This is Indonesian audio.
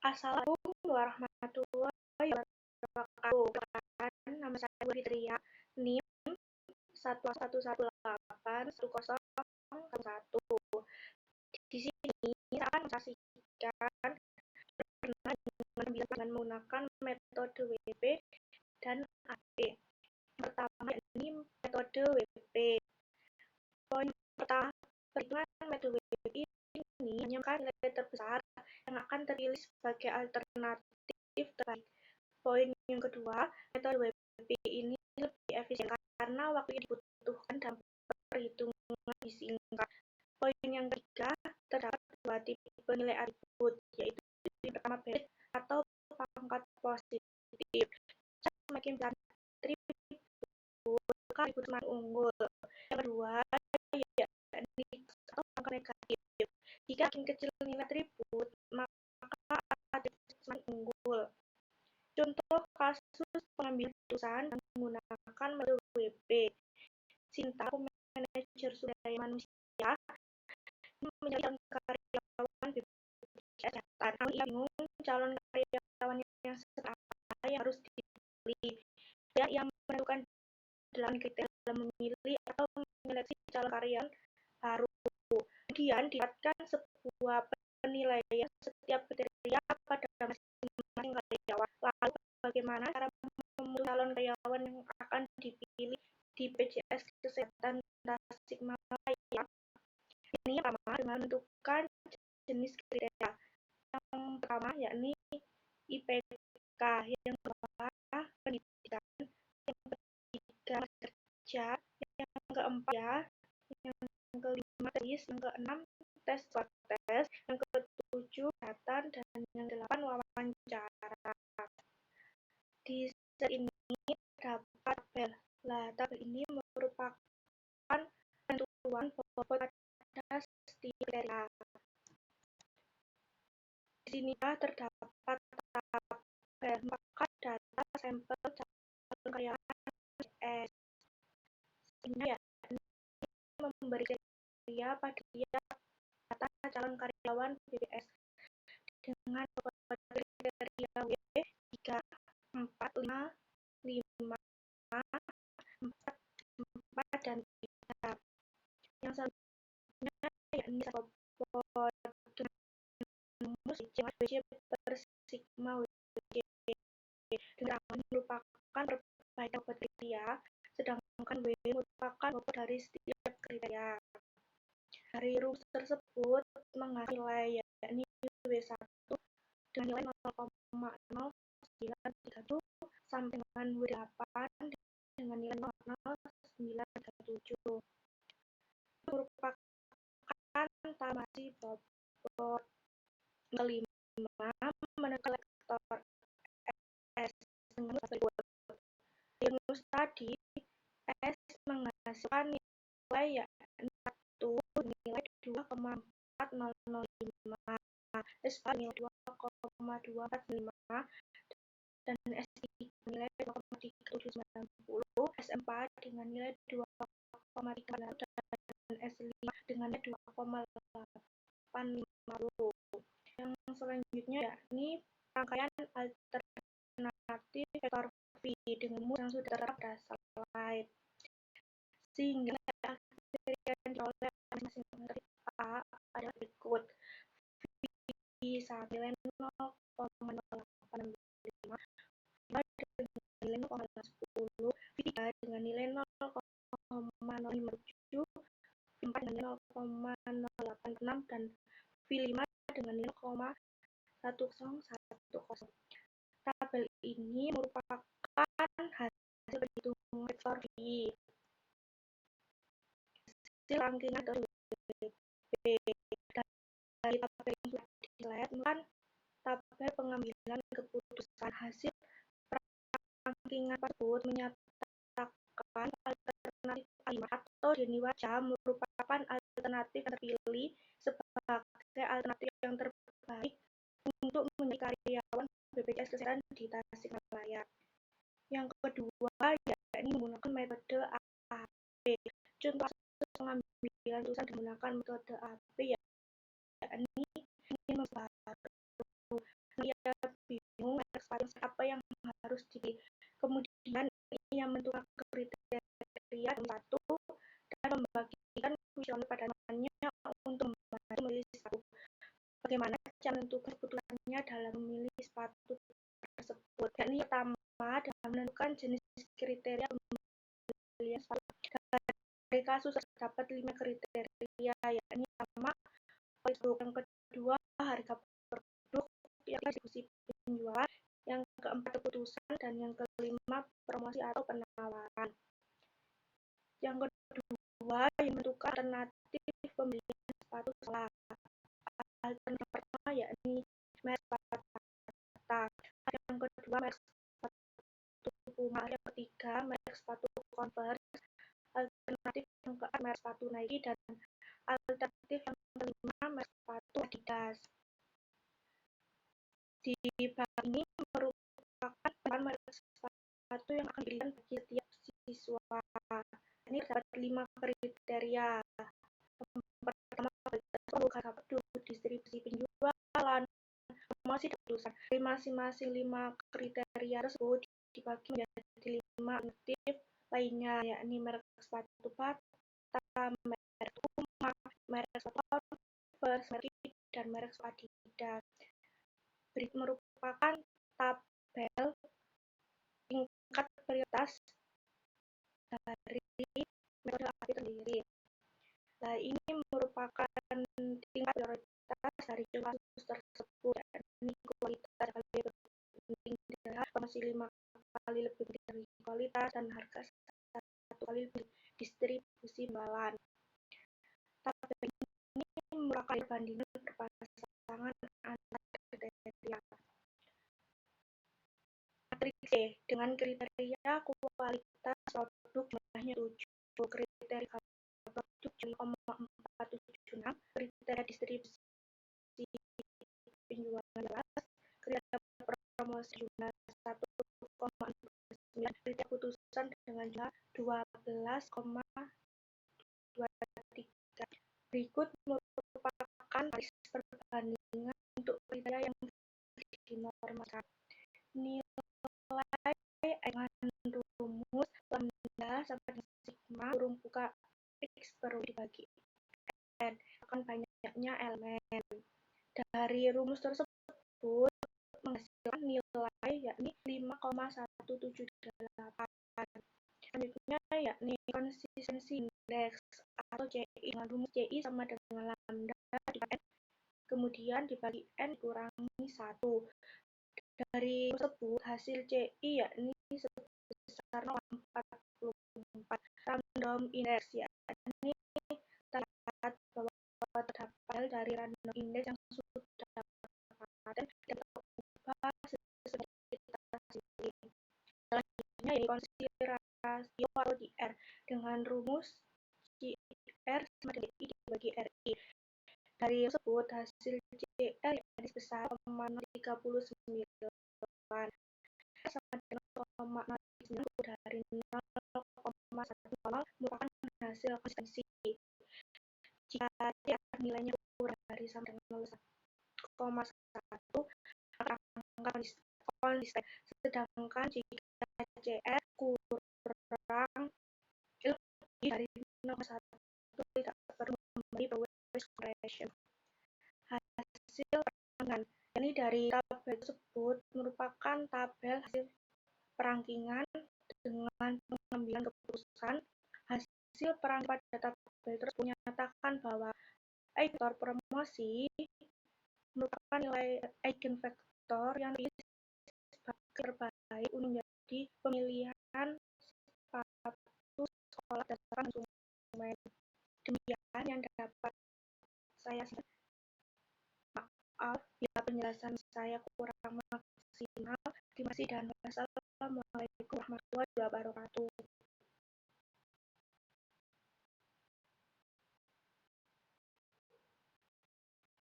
Assalamualaikum warahmatullahi wabarakatuh. Nama saya Bu Fitria, NIM 111181001. Di sini saya akan mensaksikan dengan menggunakan metode WP dan AP. Pertama, yakni metode WP. Poin pertama, perhitungan metode WP ini menyamakan nilai terbesar yang akan terpilih sebagai alternatif terbaik. Poin yang kedua, metode WP ini lebih efisien karena waktu yang dibutuhkan dalam perhitungan disingkat. Poin yang ketiga, terdapat dua tipe nilai atribut, yaitu yang pertama basic atau pangkat positif. Semakin besar atribut, maka atribut semakin unggul. Yang kedua, yakni atau pangkat negatif. Jika makin kecil nilai atribut, maka atribut semakin unggul. Contoh kasus pengambilan keputusan menggunakan metode WP. Sinta, manajer sumber daya manusia, mencari calon karyawan BPJS Kesehatan. Namun ia bingung calon karyawan yang seperti apa yang harus dipilih. Dan ia menentukan 8 kriteria dalam memilih atau menyeleksi calon karyawan baru. Kemudian didapatkan sebuah penilaian setiap kriteria pada masing-masing karyawan. Lalu bagaimana cara memilih calon karyawan yang akan dipilih di BPJS Kesehatan Tasikmalaya? Ini yang pertama dengan menentukan jenis kriteria. Yang pertama yakni IPK, yang kedua pendidikan, yang ketiga kerja, yang keempat yang kelima tes, yang keenam tes swab tes, yang ketujuh kesehatan, dan yang delapan wawancara. Di set ini terdapat tabel. Tabel ini merupakan penentuan bobot pada setiap kriteria. Di sini terdapat tabel maka data sampel calon karyawan BPJS. Sebenarnya memberi kriteria pada data calon karyawan BPJS dengan bobot kriteria W 3, 4, 5, 5, 4, 4, dan 3. Yang selanjutnya yakni bobot rumus WC per sigma WC. Dengan merupakan perbaikan bobot kriteria, sedangkan W merupakan bobot dari setiap kriteria. Dari rumus tersebut menghasilkan nilai yakni W1 dengan nilai 0,0937 sampai dengan W8 dengan nilai 0,0937. Merupakan tambahan bobot. Kelima, menekan lektor S dengan berikut. Rumus tadi S menghasilkan nilai yakni 1 nilai 2,4005, S nilai 2,2495, dan S3 nilai 2,3790, S4 dengan nilai 2,3 dan S5 dengan nilai 2,850. Yang selanjutnya yakni rangkaian alternatif vektor V dengan rumus yang sudah tertera pada slide. Sehingga kriteria yang diperoleh masing-masing dari A adalah berikut. V1 nilai 0,0865, V2 dengan nilai 0,10, V3 dengan nilai 0,057, V4 dengan nilai 0,086, dan V5 dengan nilai 0,1010. Tabel ini merupakan hasil perhitungan vektor V. Hasil rangkaian dari WP. Dari tabel yang sudah dilihat, tabel pengambilan keputusan. Hasil rangkaian tersebut menyatakan alternatif A5 atau Denny Waja merupakan alternatif yang terpilih sebagai alternatif yang terbaik untuk menjadi karyawan BPJS Kesehatan di Tasikmalaya. Yang kedua yakni menggunakan metode AP. Contoh kasus pengambilan keputusan menggunakan metode AP yakni ingin membantu ia bingung merek sepatu apa yang harus dipilih. Kemudian ia menentukan kriteria satu dan membagikan kuesioner pada temannya untuk membantu memilih sepatu. Bagaimana cara menentukan kebutuhannya dalam memilih sepatu tersebut? Yakni pertama, dalam menentukan jenis kriteria pembelian sepatu. Dari kasus terdapat 5 kriteria, yakni pertama, yang kedua, harga produk, yang distribusi penjualan, yang keempat, keputusan, dan yang kelima, promosi atau penawaran. Yang kedua, yang menentukan alternatif pembelian sepatu salah. Alternatif pertama yakni merek Bata. Yang kedua, merek sepatu Puma. Yang ketiga, merek sepatu Converse. Alternatif yang keempat, merek sepatu Nike. Dan alternatif yang kelima, merek sepatu Adidas. Di bab ini merupakan penerapan merek sepatu yang akan diberikan bagi setiap siswa. Ini terdapat 5 kriteria. Pertama, harga produk, distribusi penjualan, promosi dan keputusan. Dari masing-masing 5 kriteria tersebut dibagi menjadi 5 alternatif lainnya, yakni merek sepatu Bata, merek Puma, merek sepatu Converse, merek dan merek sepatu Adidas. Berikut merupakan tabel tingkat prioritas dari metode API sendiri. Nah, ini merupakan tingkat prioritas dari kasus tersebut, yakni kualitas kali lebih penting dari promosi 5 kali lebih penting dari kualitas, dan harga 1 kali lebih distribusi penjualan. Tabel ini merupakan perbandingan berpasangan antara kriteria. Matriks C, dengan kriteria kualitas produk jumlahnya 7, kriteria produk 7,476, kriteria distribusi penjualan 11, kriteria promosi jumlah 1,49, kriteria putusan dengan jumlah 12,23. Berikut merupakan garis perbandingan untuk kriteria yang dinormalkan. Nilai dengan rumus lambda sampai dengan sigma kurung buka x perlu dibagi n akan banyaknya elemen. Dari rumus tersebut menghasilkan nilai yakni 5,178. Selanjutnya yakni konsistensi indeks atau CI, dengan rumus CI sama dengan lambda dibagi n, kemudian dibagi n dikurangi 1. Dari tersebut hasil CI yakni sebesar 0,44. Random index yakni terlihat bahwa terdapat dari random index yang sudah paten dan terubah sesuai kita sendiri. Selanjutnya ini konsiderasi rasio atau DR dengan rumus CR sama dengan I dibagi RI. Dari tersebut hasil CR yakni sebesar 0,39 sama dengan 0,09 dari 0,10 merupakan hasil konsistensi. Jika nilainya kurang dari sama dengan 0,1 maka angka konsisten. Sedangkan jika CR kurang lebih dari 0,1 tidak perlu memberi progress correction. Hasil perangkingan, yakni dari tabel tersebut merupakan tabel hasil perangkingan dengan pengambilan keputusan. Hasil perangkingan pada tabel tersebut menyatakan bahwa eigenvektor promosi merupakan nilai eigenvektor yang sebagai terbaik untuk menjadi pemilihan sepatu sekolah berdasarkan konsumen. Demikian yang dapat saya sampaikan. Maaf bila penjelasan saya kurang maksimal. Terima kasih dan wassalamualaikum.